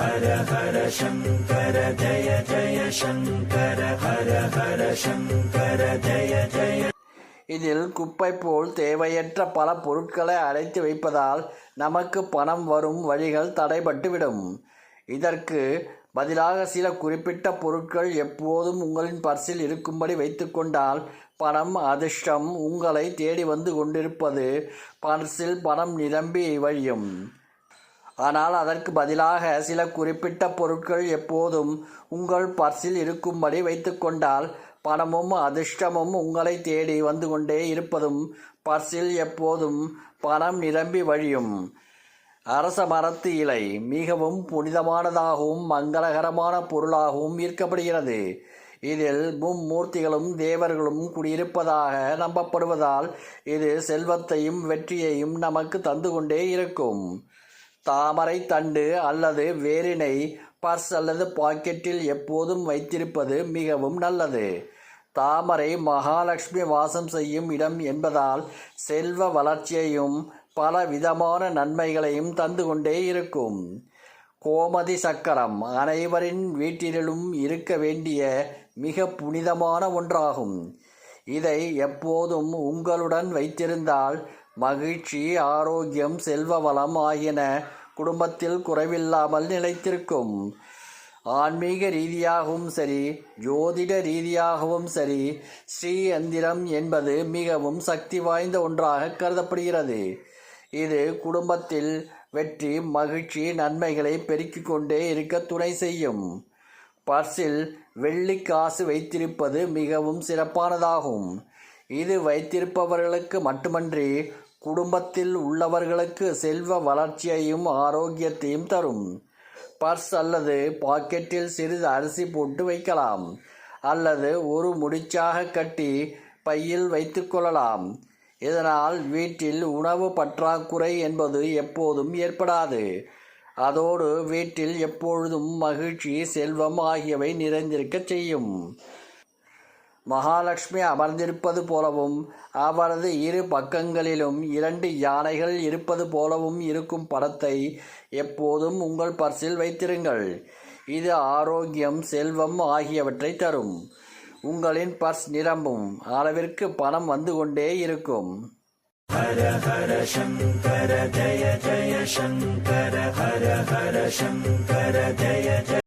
ஹர ஹர சங்கர ஜய ஜய சங்கர ஹர ஹர சங்கர ஜய ஜய. இதில் குப்பை போல் தேவையற்ற பல பொருட்களை அடைத்து வைப்பதால் நமக்கு பணம் வரும் வழிகள் தடைபட்டுவிடும். இதற்கு பதிலாக சில குறிப்பிட்ட பொருட்கள் எப்போதும் உங்களின் பர்சில் இருக்கும்படி வைத்துக்கொண்டால் பணம் அதிர்ஷ்டம் உங்களை தேடி வந்து கொண்டிருப்பது பர்சில் பணம் நிரம்பி வழியும். ஆனால் அதற்கு பதிலாக சில குறிப்பிட்ட பொருட்கள் எப்போதும் உங்கள் பர்சில் இருக்கும்படி வைத்துக்கொண்டால் பணமும் அதிர்ஷ்டமும் உங்களை தேடி வந்து கொண்டே இருப்பதும் பர்சில் எப்போதும் பணம் நிரம்பி வழியும். அரச மரத்து இலை மிகவும் புனிதமானதாகவும் மங்களகரமான பொருளாகவும் ஈர்க்கப்படுகிறது. இதில் மும்மூர்த்திகளும் தேவர்களும் குடியிருப்பதாக நம்பப்படுவதால் இது செல்வத்தையும் வெற்றியையும் நமக்கு தந்து கொண்டே இருக்கும். தாமரை தண்டு அல்லது வேரினை பர்ஸ் அல்லது பாக்கெட்டில் எப்போதும் வைத்திருப்பது மிகவும் நல்லது. தாமரை மகாலட்சுமி வாசம் செய்யும் இடம் என்பதால் செல்வ வளர்ச்சியையும் பல விதமான நன்மைகளையும் தந்து கொண்டே இருக்கும். கோமதி சக்கரம் அனைவரின் வீட்டிலும் இருக்க வேண்டிய மிக புனிதமான ஒன்றாகும். இதை எப்போதும் உங்களுடன் வைத்திருந்தால் மகிழ்ச்சி, ஆரோக்கியம், செல்வ வளம் ஆகியன குடும்பத்தில் குறைவில்லாமல் நிலைத்திருக்கும். ஆன்மீக ரீதியாகவும் சரி, ஜோதிட ரீதியாகவும் சரி, ஸ்ரீ யந்திரம் என்பது மிகவும் சக்தி வாய்ந்த ஒன்றாக கருதப்படுகிறது. இது குடும்பத்தில் வெற்றி, மகிழ்ச்சி, நன்மைகளை பெருக்கிக் கொண்டே இருக்க துணை செய்யும். பர்சில் வெள்ளி காசு வைத்திருப்பது மிகவும் சிறப்பானதாகும். இது வைத்திருப்பவர்களுக்கு மட்டுமன்றி குடும்பத்தில் உள்ளவர்களுக்கு செல்வ வளர்ச்சியையும் ஆரோக்கியத்தையும் தரும். பர்ஸ் அல்லது பாக்கெட்டில் சிறிது அரிசி போட்டு வைக்கலாம் அல்லது ஒரு முடிச்சாக கட்டி பையில் வைத்து கொள்ளலாம். இதனால் வீட்டில் உணவு பற்றாக்குறை என்பது எப்போதும் ஏற்படாது. அதோடு வீட்டில் எப்பொழுதும் மகிழ்ச்சி, செல்வம் ஆகியவை நிறைந்திருக்க செய்யும். மகாலட்சுமி அமர்ந்திருப்பது போலவும் அவரது இரு பக்கங்களிலும் 2 யானைகள் இருப்பது போலவும் இருக்கும் படத்தை எப்போதும் உங்கள் பர்சில் வைத்திருங்கள். இது ஆரோக்கியம், செல்வம் ஆகியவற்றை தரும். உங்களின் பர்ஸ் நிரம்பும் அளவிற்கு பணம் வந்து கொண்டே இருக்கும். ஹர ஹர சங்கர ஜய ஜய சங்கர ஹர ஹர சங்கர ஜய ஜய.